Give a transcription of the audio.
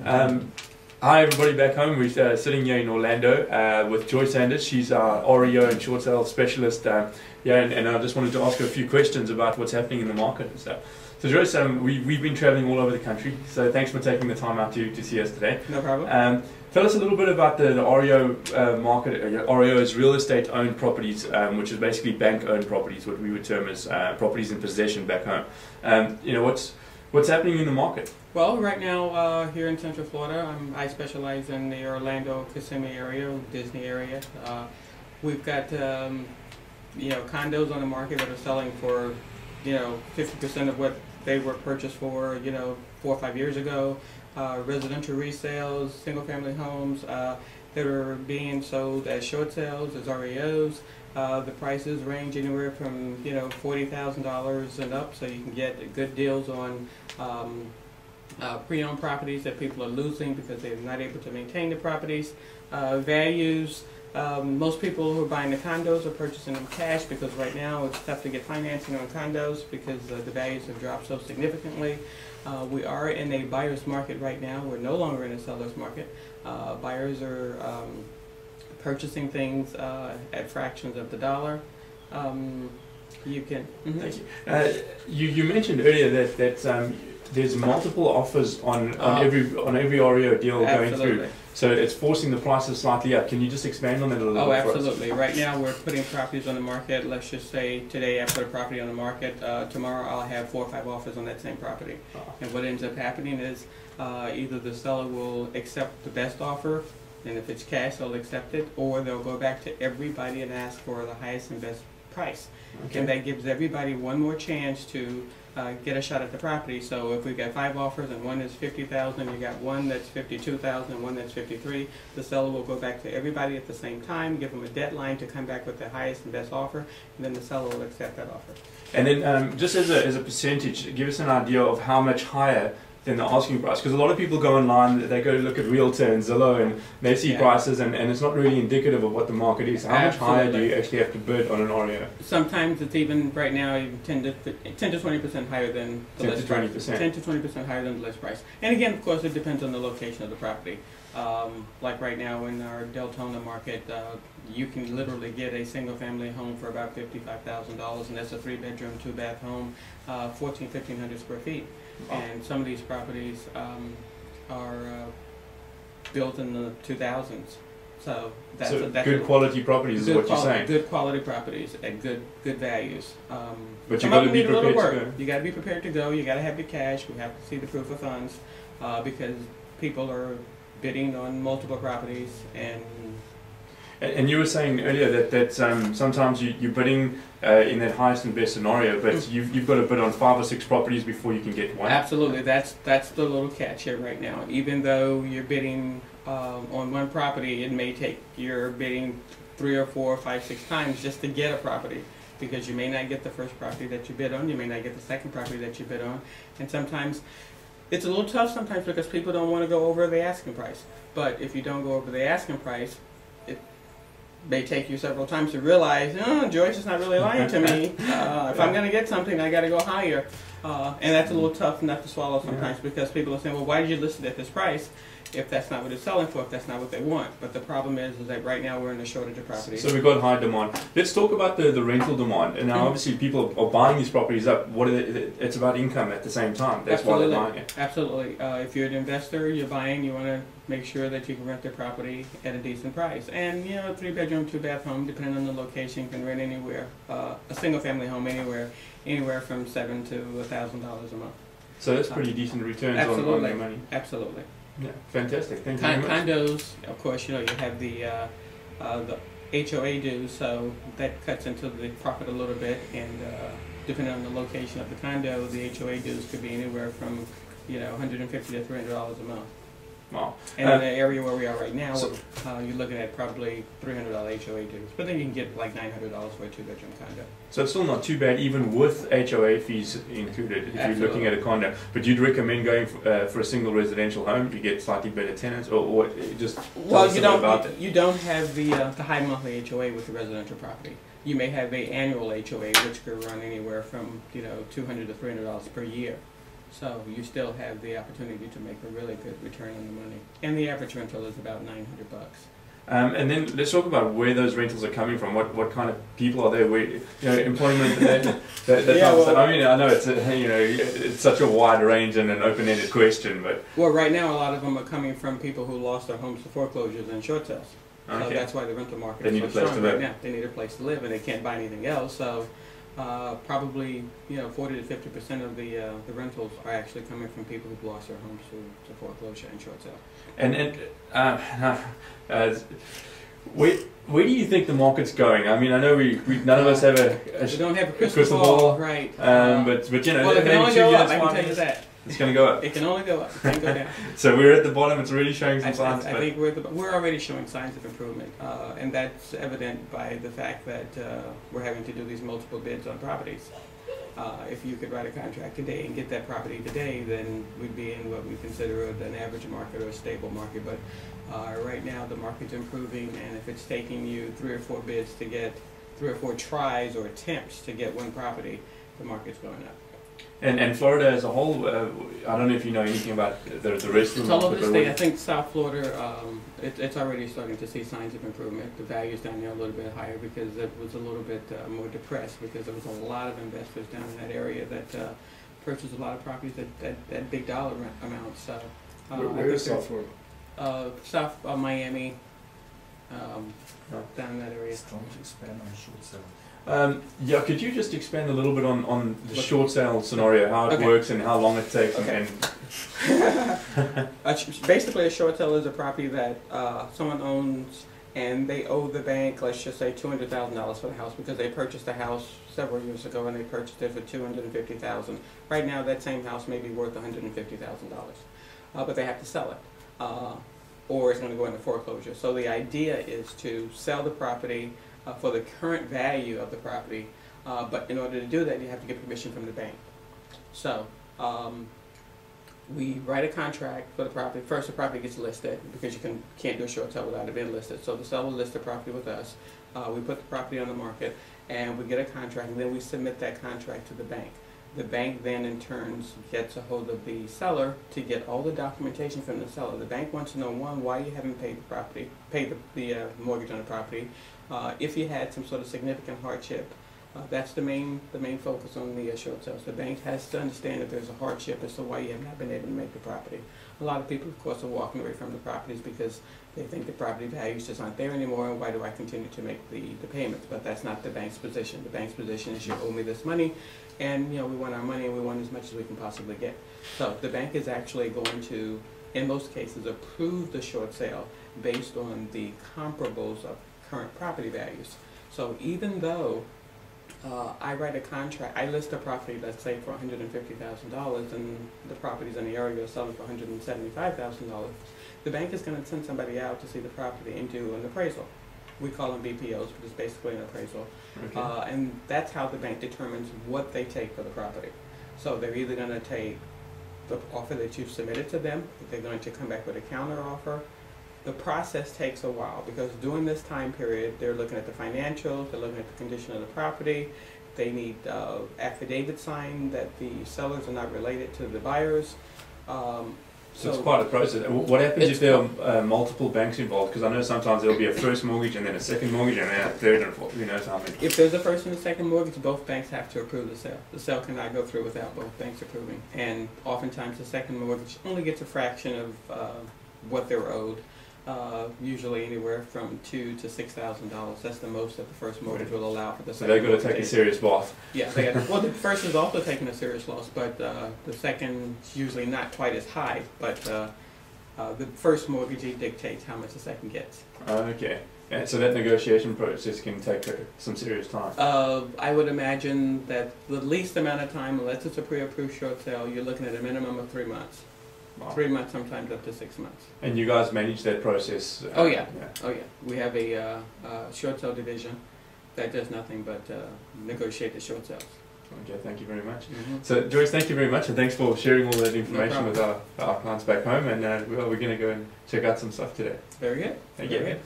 Hi everybody back home. We're sitting here in Orlando with Joyce Anders. She's our REO and short sale specialist. And I just wanted to ask her a few questions about what's happening in the market and stuff. So Joyce, we've been traveling all over the country, so thanks for taking the time out to see us today. No problem. Tell us a little bit about the REO market. REO is real estate owned properties, which is basically bank owned properties, what we would term as properties in possession back home. What's happening in the market? Well, right now here in Central Florida, I specialize in the Orlando, Kissimmee area, Disney area. We've got condos on the market that are selling for 50% of what they were purchased for 4 or 5 years ago. Residential resales, single-family homes that are being sold as short sales, as REOs. The prices range anywhere from $40,000 and up, so you can get good deals on pre-owned properties that people are losing because they're not able to maintain the properties. Values. Most people who are buying the condos are purchasing them cash because right now it's tough to get financing on condos because the values have dropped so significantly. We are in a buyer's market right now. We're no longer in a seller's market. Buyers are purchasing things at fractions of the dollar. You can. Thank you. You mentioned earlier that there's multiple offers on every REO deal going through. So it's forcing the prices slightly up. Can you just expand on that a little bit for us? Absolutely. Right now we're putting properties on the market. Let's just say today I put a property on the market. Tomorrow I'll have 4 or 5 offers on that same property. And what ends up happening is either the seller will accept the best offer, and if it's cash they'll accept it, or they'll go back to everybody and ask for the highest and best price. Okay. And that gives everybody one more chance to get a shot at the property. So if we've got 5 offers and one is $50,000, you got one that's $52,000, one that's $53,000, the seller will go back to everybody at the same time, give them a deadline to come back with the highest and best offer, and then the seller will accept that offer. And then just as a percentage, give us an idea of how much higher than the asking price, because a lot of people go online, they go look at Realtor and Zillow and they see prices and it's not really indicative of what the market is. How much higher do you actually have to bid on an REO? Sometimes it's even, right now, even 10 to 20% higher than the list price. 10 to 20% higher than the list price. And again, of course, it depends on the location of the property. Like right now in our Deltona market, you can literally get a single family home for about $55,000, and that's a 3-bedroom, 2-bath home, 1,500 square feet. Wow. And some of these properties are built in the 2000s. So that's good quality properties is what you're saying. Good quality properties at good values. But you got to be prepared to go. You got to be prepared to go. You got to have your cash. We have to see the proof of funds because people are bidding on multiple properties. And you were saying earlier that sometimes you're bidding in that highest and best scenario, but you've got to bid on 5 or 6 properties before you can get one. Absolutely, that's the little catch here right now. Even though you're bidding on one property, it may take your bidding 3 or 4 or 5, 6 times just to get a property, because you may not get the first property that you bid on, you may not get the second property that you bid on, and sometimes it's a little tough sometimes because people don't want to go over the asking price. But if you don't go over the asking price, it may take you several times to realize, oh, Joyce is not really lying to me. If I'm going to get something, I got to go higher. And that's a little tough nut to swallow sometimes because people are saying, well, why did you list it at this price if that's not what it's selling for, if that's not what they want? But the problem is that right now we're in a shortage of properties. So we've got high demand. Let's talk about the rental demand. And now obviously people are buying these properties up. It's about income at the same time. That's why they're buying it. Absolutely. If you're an investor, you're buying, you want to make sure that you can rent the property at a decent price. And a 3-bedroom, 2-bath home, depending on the location, can rent anywhere. A single-family home anywhere from $7,000 to $1,000 a month. So that's pretty decent returns on your money. Absolutely. Yeah, fantastic. Thank you very much. Condos, of course, you have the HOA dues, so that cuts into the profit a little bit. And depending on the location of the condo, the HOA dues could be anywhere from $150 to $300 a month. Wow. And in the area where we are right now, you're looking at probably $300 HOA dues. But then you can get like $900 for a 2-bedroom condo. So it's still not too bad, even with HOA fees included, if you're looking at a condo. But you'd recommend going for a single residential home? You get slightly better tenants, or just tell us about it. You don't have the high monthly HOA with the residential property. You may have an annual HOA, which could run anywhere from $200 to $300 per year. So you still have the opportunity to make a really good return on the money. And the average rental is about $900. And then let's talk about where those rentals are coming from. What kind of people are there? Where, employment. I mean, I know it's it's such a wide range and an open-ended question, but well, right now a lot of them are coming from people who lost their homes to foreclosures and short sales. So that's why the rental market is so strong right now. They need a place to live and they can't buy anything else. So probably 40 to 50% of the rentals are actually coming from people who've lost their homes to foreclosure and short sale. Where do you think the market's going? I mean, I know we none of us have we don't have a crystal ball, right? But well, it can only go up. I can tell you that. It's going to go up. It can only go up. It can't go down. So we're at the bottom. It's already showing some signs. I think we're already showing signs of improvement, and that's evident by the fact that we're having to do these multiple bids on properties. If you could write a contract today and get that property today, then we'd be in what we consider an average market or a stable market. But right now the market's improving, and if it's taking you 3 or 4 bids to get 3 or 4 tries or attempts to get one property, the market's going up. And Florida as a whole, I don't know if you know anything about the rest of the market. It's all over the state. I think South Florida, it's already starting to see signs of improvement. The value's down there a little bit higher because it was a little bit more depressed because there was a lot of investors down in that area that purchased a lot of properties at big dollar amounts. So, where is South Florida? South Miami, down in that area. Don't expand on short sale. Could you just expand a little bit on the short sale scenario, how it works and how long it takes? Basically, a short sale is a property that someone owns and they owe the bank, let's just say $200,000 for the house because they purchased the house several years ago and they purchased it for $250,000. Right now, that same house may be worth $150,000, but they have to sell it, or it's going to go into foreclosure. So the idea is to sell the property for the current value of the property, but in order to do that, you have to get permission from the bank. So we write a contract for the property. First, the property gets listed because you can't do a short sale without it being listed. So the seller will list the property with us. We put the property on the market, and we get a contract, and then we submit that contract to the bank. The bank then, in turn, gets a hold of the seller to get all the documentation from the seller. The bank wants to know, one, why you haven't paid the mortgage on the property. If you had some sort of significant hardship, that's the main focus on the short sales. The bank has to understand that there's a hardship as to why you have not been able to make the property. A lot of people, of course, are walking away from the properties because they think the property values just aren't there anymore, and why do I continue to make the payments? But that's not the bank's position. The bank's position is you owe me this money, and we want our money and we want as much as we can possibly get. So the bank is actually going to, in most cases, approve the short sale based on the comparables of current property values. So even though I write a contract, I list a property, let's say, for $150,000, and the properties in the area are selling for $175,000, the bank is going to send somebody out to see the property and do an appraisal. We call them BPOs, but it's basically an appraisal. Okay. And that's how the bank determines what they take for the property. So they're either going to take the offer that you've submitted to them, they're going to come back with a counter offer. The process takes a while because during this time period, they're looking at the financials, they're looking at the condition of the property, they need affidavits signed that the sellers are not related to the buyers. So it's part of the process. What happens if there are multiple banks involved? Because I know sometimes there'll be a first mortgage and then a second mortgage and then a third and fourth. Who knows how many? If there's a first and a second mortgage, both banks have to approve the sale. The sale cannot go through without both banks approving. And oftentimes the second mortgage only gets a fraction of what they're owed. Usually anywhere from $2,000 to $6,000. That's the most that the first mortgage will allow for the second. So they've got to take a serious loss. Yeah, well, the first is also taking a serious loss, but the second is usually not quite as high. But the first mortgagee dictates how much the second gets. Okay. And so that negotiation process can take some serious time. I would imagine that the least amount of time, unless it's a pre-approved short sale, you're looking at a minimum of 3 months. Wow. 3 months, sometimes up to 6 months. And you guys manage that process? Oh yeah. Oh yeah. We have a short sale division that does nothing but negotiate the short sales. Okay, thank you very much. So Joyce, thank you very much, and thanks for sharing all that information with our clients back home. And we're going to go and check out some stuff today. Very good. Thank you. Very good.